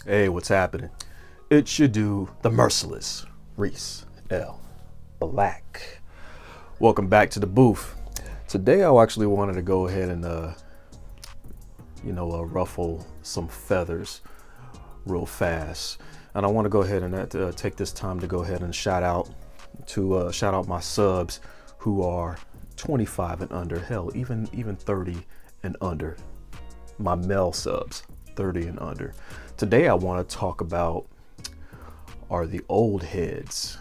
Hey, what's happening? It should do the merciless Reese L. Black. Welcome back to the booth. Today, I actually wanted to go ahead and, ruffle some feathers real fast. And I want to go ahead and take this time to go ahead and shout out my subs who are 25 and under. Hell, even 30 and under. My male subs, 30 and under. Today I want to talk about, are the old heads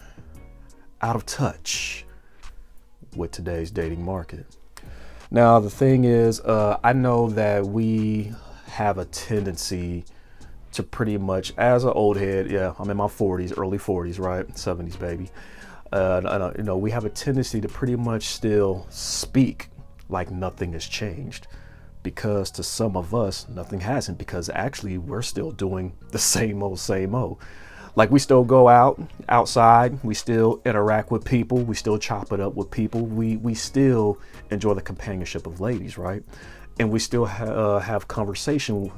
out of touch with today's dating market? Now the thing is, I know that we have a tendency to pretty much, as an old head, yeah, I'm in my 40s, early 40s, right? 70s, baby. We have a tendency to pretty much still speak like nothing has changed. Because to some of us, nothing hasn't, because actually we're still doing the same old. Like we still go outside, we still interact with people, we still chop it up with people, we still enjoy the companionship of ladies, right? And we still have conversations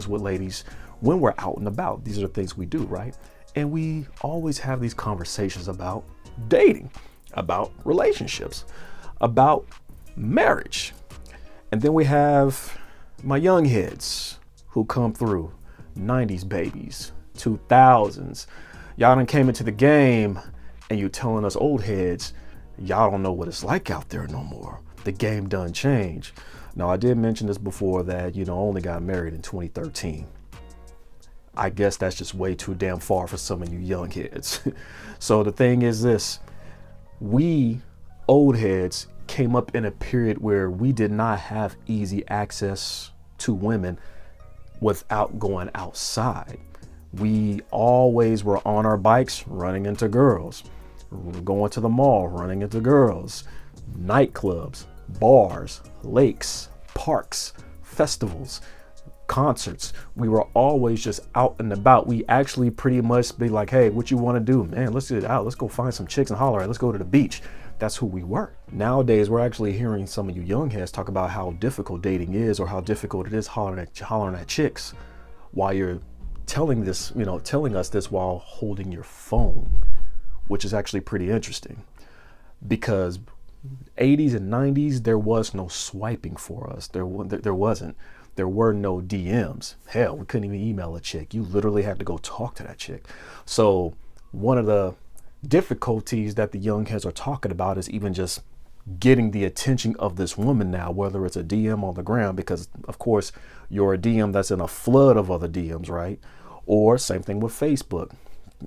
with ladies when we're out and about. These are the things we do, right? And we always have these conversations about dating, about relationships, about marriage. And then we have my young heads who come through, 90s babies, 2000s. Y'all done came into the game and you telling us old heads, y'all don't know what it's like out there no more. The game done changed. Now, I did mention this before that, I only got married in 2013. I guess that's just way too damn far for some of you young heads. So the thing is this, we old heads came up in a period where we did not have easy access to women without going outside. We always were on our bikes running into girls, going to the mall, running into girls, nightclubs, bars, lakes, parks, festivals, concerts. We were always just out and about. We actually pretty much be like, hey, what you want to do? Man, let's get out. Let's go find some chicks and holler at. Let's go to the beach. That's who we were. Nowadays, we're actually hearing some of you young heads talk about how difficult dating is, or how difficult it is hollering at chicks, while you're telling us this while holding your phone, which is actually pretty interesting. Because 80s and 90s, there was no swiping for us. There wasn't. There were no DMs. Hell, we couldn't even email a chick. You literally had to go talk to that chick. So one of the difficulties that the young heads are talking about is even just getting the attention of this woman now, whether it's a DM on the ground, because of course you're a DM that's in a flood of other DMs, right? Or same thing with Facebook,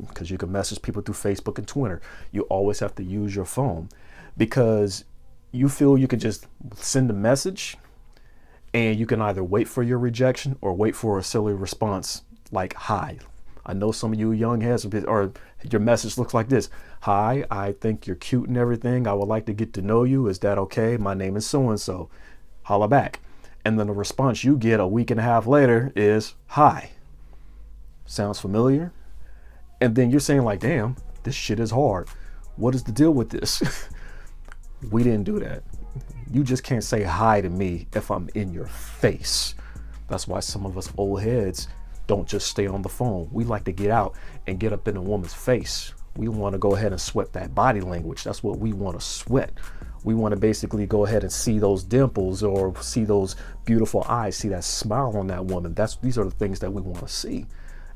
because you can message people through Facebook and Twitter. You always have to use your phone because you feel you can just send a message and you can either wait for your rejection or wait for a silly response like hi. I know some of you young heads, or your message looks like this. Hi, I think you're cute and everything. I would like to get to know you. Is that okay? My name is so-and-so. Holla back. And then the response you get a week and a half later is hi. Sounds familiar? And then you're saying like, damn, this shit is hard. What is the deal with this? We didn't do that. You just can't say hi to me if I'm in your face. That's why some of us old heads don't just stay on the phone. We like to get out and get up in a woman's face. We want to go ahead and sweat that body language. That's what we want to sweat. We want to basically go ahead and see those dimples or see those beautiful eyes, see that smile on that woman. These are the things that we want to see.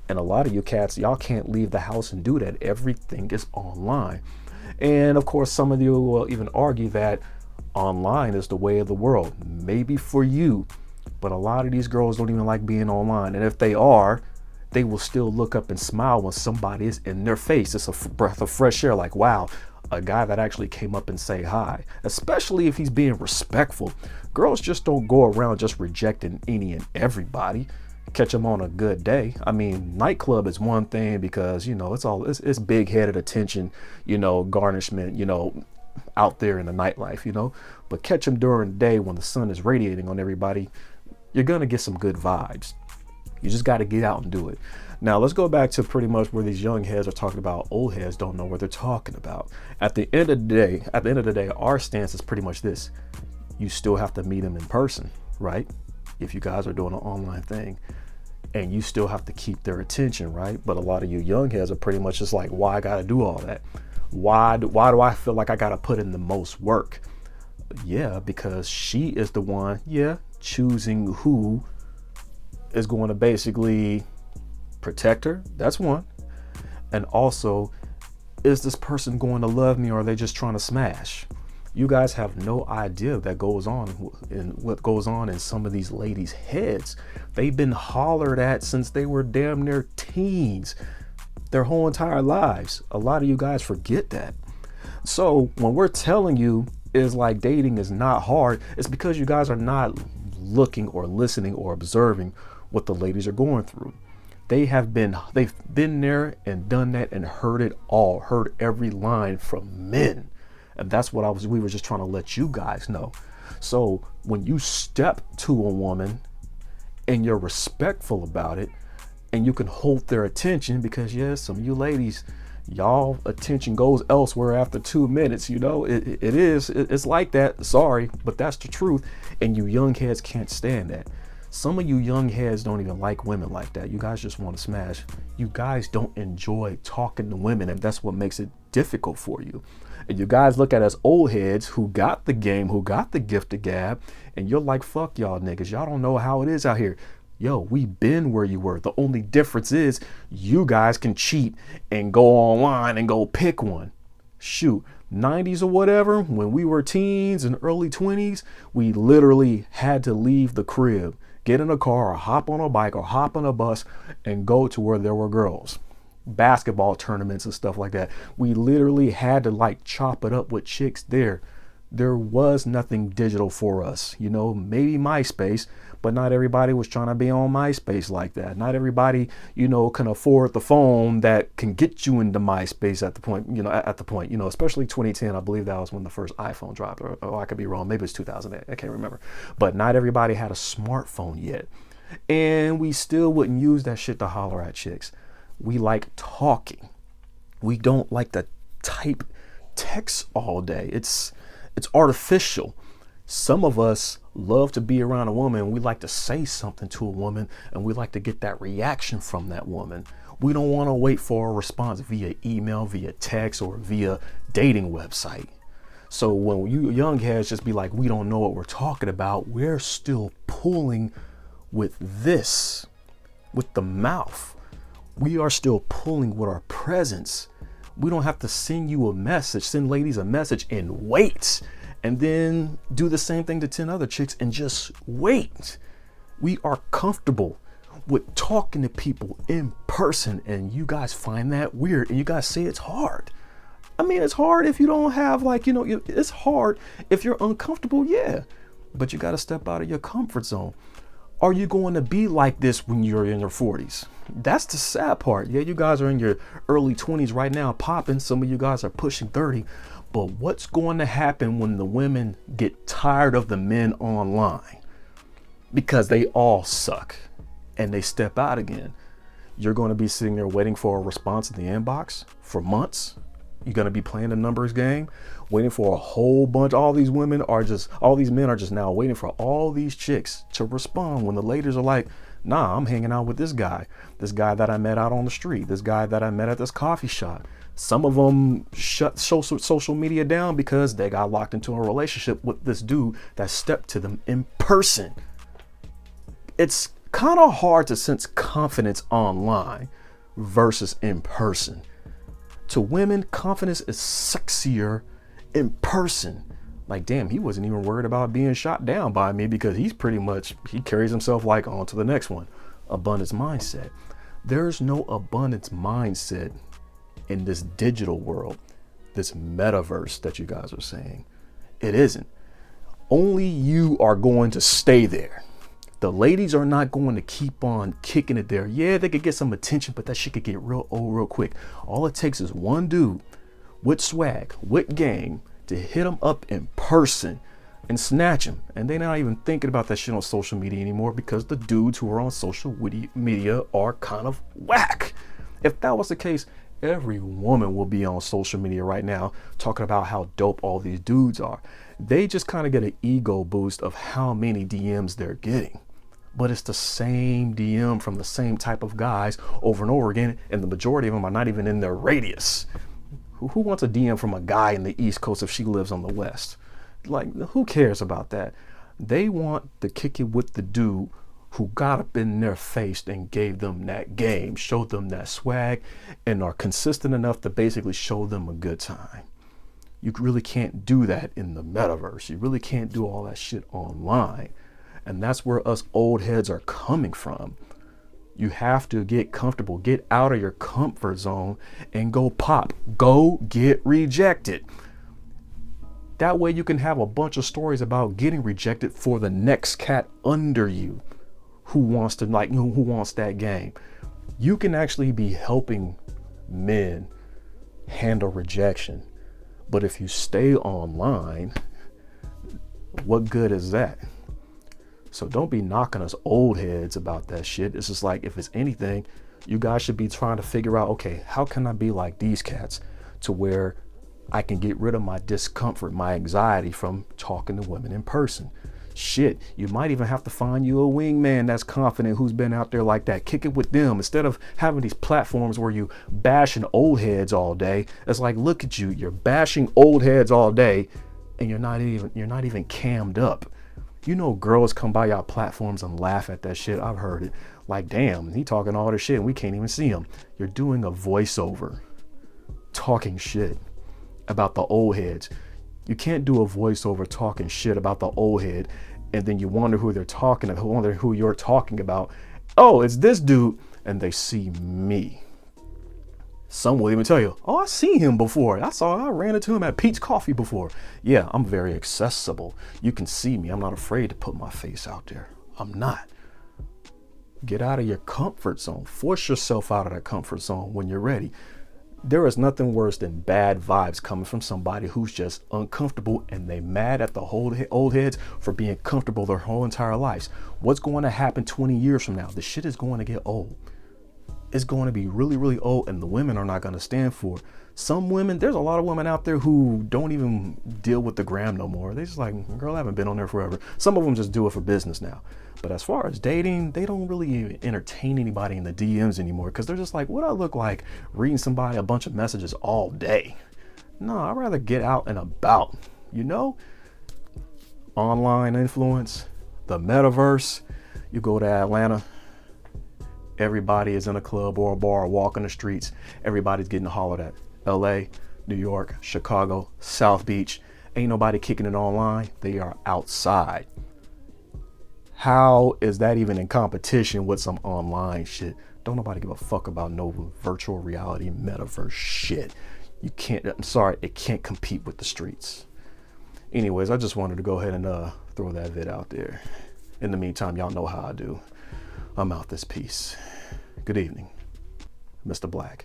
And a lot of you cats, y'all can't leave the house and do that. Everything is online. And of course, some of you will even argue that online is the way of the world. Maybe for you, but a lot of these girls don't even like being online. And if they are, they will still look up and smile when somebody is in their face. It's a breath of fresh air. Like, wow, a guy that actually came up and say hi, especially if he's being respectful. Girls just don't go around just rejecting any and everybody. Catch them on a good day. I mean, nightclub is one thing because, it's big headed attention, garnishment, out there in the nightlife, but catch them during the day when the sun is radiating on everybody. You're going to get some good vibes. You just got to get out and do it. Now, let's go back to pretty much where these young heads are talking about old heads don't know what they're talking about. At the end of the day, our stance is pretty much this. You still have to meet them in person, right? If you guys are doing an online thing, and you still have to keep their attention, right? But a lot of you young heads are pretty much just like, why I gotta do all that? Why do I feel like I gotta put in the most work? Yeah, because she is the one, choosing who is going to basically protect her. That's one. And also, is this person going to love me, or are they just trying to smash? You guys have no idea that goes on and what goes on in some of these ladies' heads. They've been hollered at since they were damn near teens, their whole entire lives. A lot of you guys forget that. So when we're telling you is like dating is not hard, it's because you guys are not looking or listening or observing what the ladies are going through. They've been there and done that and heard it all, heard every line from men. And that's what we were just trying to let you guys know. So when you step to a woman and you're respectful about it and you can hold their attention, because some of you ladies, y'all attention goes elsewhere after 2 minutes. It's like that. Sorry, but that's the truth. And you young heads can't stand that. Some of you young heads don't even like women like that. You guys just want to smash. You guys don't enjoy talking to women, and that's what makes it difficult for you. And you guys look at us old heads who got the game, who got the gift of gab, and you're like, fuck y'all niggas. Y'all don't know how it is out here. Yo, we been where you were. The only difference is you guys can cheat and go online and go pick one. Shoot, 90s or whatever, when we were teens and early 20s, we literally had to leave the crib, get in a car or hop on a bike or hop on a bus and go to where there were girls. Basketball tournaments and stuff like that. We literally had to chop it up with chicks there. There was nothing digital for us, maybe MySpace, but not everybody was trying to be on MySpace like that. Not everybody, can afford the phone that can get you into MySpace at the point, especially 2010. I believe that was when the first iPhone dropped, or I could be wrong. Maybe it's 2008. I can't remember. But not everybody had a smartphone yet. And we still wouldn't use that shit to holler at chicks. We like talking. We don't like to type text all day. It's artificial. Some of us love to be around a woman and we like to say something to a woman and we like to get that reaction from that woman. We don't want to wait for a response via email, via text, or via dating website. So when you young heads just be like, we don't know what we're talking about, we're still pulling with this, with the mouth. We are still pulling with our presence. We don't have to send you a message, send ladies a message and wait, and then do the same thing to 10 other chicks and just wait. We are comfortable with talking to people in person, and you guys find that weird, and you guys say it's hard. I mean, it's hard if you don't have it's hard if you're uncomfortable, but you got to step out of your comfort zone. Are you going to be like this when you're in your 40s? That's the sad part. Yeah, you guys are in your early 20s right now, popping. Some of you guys are pushing 30. But what's going to happen when the women get tired of the men online? Because they all suck and they step out again. You're going to be sitting there waiting for a response in the inbox for months. You're going to be playing a numbers game, waiting for a whole bunch. All these men are just now waiting for all these chicks to respond when the ladies are like, nah, I'm hanging out with this guy that I met out on the street, this guy that I met at this coffee shop. Some of them shut social media down because they got locked into a relationship with this dude that stepped to them in person. It's kind of hard to sense confidence online versus in person. To women, confidence is sexier in person. Like, damn, he wasn't even worried about being shot down by me because he carries himself like on to the next one. Abundance mindset. There's no abundance mindset in this digital world, this metaverse that you guys are saying. It isn't. Only you are going to stay there. The ladies are not going to keep on kicking it there. Yeah, they could get some attention, but that shit could get real old real quick. All it takes is one dude with swag, with game, to hit them up in person and snatch them. And they're not even thinking about that shit on social media anymore because the dudes who are on social media are kind of whack. If that was the case, every woman will be on social media right now talking about how dope all these dudes are. They just kind of get an ego boost of how many DMs they're getting. but it's the same DM from the same type of guys over and over again, and the majority of them are not even in their radius. Who wants a DM from a guy in the East Coast if she lives on the West? Like, who cares about that? They want to kick it with the dude who got up in their face and gave them that game, showed them that swag, and are consistent enough to basically show them a good time. You really can't do that in the metaverse. You really can't do all that shit online. And that's where us old heads are coming from. You have to get comfortable, get out of your comfort zone and go pop, go get rejected. That way you can have a bunch of stories about getting rejected for the next cat under you who wants to who wants that game. You can actually be helping men handle rejection. But if you stay online, what good is that? So don't be knocking us old heads about that shit. It's just like, if it's anything, you guys should be trying to figure out, okay, how can I be like these cats to where I can get rid of my discomfort, my anxiety from talking to women in person? Shit, you might even have to find you a wingman that's confident, who's been out there like that. Kick it with them instead of having these platforms where you bashing old heads all day. It's like, look at you, you're bashing old heads all day and you're not even cammed up. You know, girls come by y'all platforms and laugh at that shit. I've heard it. Like, damn, he talking all this shit and we can't even see him. You're doing a voiceover talking shit about the old heads. You can't do a voiceover talking shit about the old head and then you wonder who they're talking about, wonder who you're talking about. Oh, it's this dude, and they see me. Some will even tell you, oh, I seen him before. I ran into him at Pete's Coffee before. Yeah, I'm very accessible. You can see me. I'm not afraid to put my face out there. I'm not. Get out of your comfort zone. Force yourself out of that comfort zone when you're ready. There is nothing worse than bad vibes coming from somebody who's just uncomfortable and they mad at the whole old heads for being comfortable their whole entire lives. What's going to happen 20 years from now? The shit is going to get old. It's going to be really, really old, and the women are not going to stand for it. Some women, there's a lot of women out there who don't even deal with the gram no more. They just like, girl, I haven't been on there forever. Some of them just do it for business now. But as far as dating, they don't really entertain anybody in the DMs anymore because they're just like, what do I look like reading somebody a bunch of messages all day? No, I'd rather get out and about, you know? Online influence, the metaverse. You go to Atlanta, everybody is in a club or a bar, walking the streets. Everybody's getting hollered at. LA, New York, Chicago, South Beach. Ain't nobody kicking it online. They are outside. How is that even in competition with some online shit? Don't nobody give a fuck about no virtual reality metaverse shit. You can't, I'm sorry, it can't compete with the streets. Anyways, I just wanted to go ahead and throw that vid out there. In the meantime, y'all know how I do. I'm out this piece. Good evening, Mr. Black.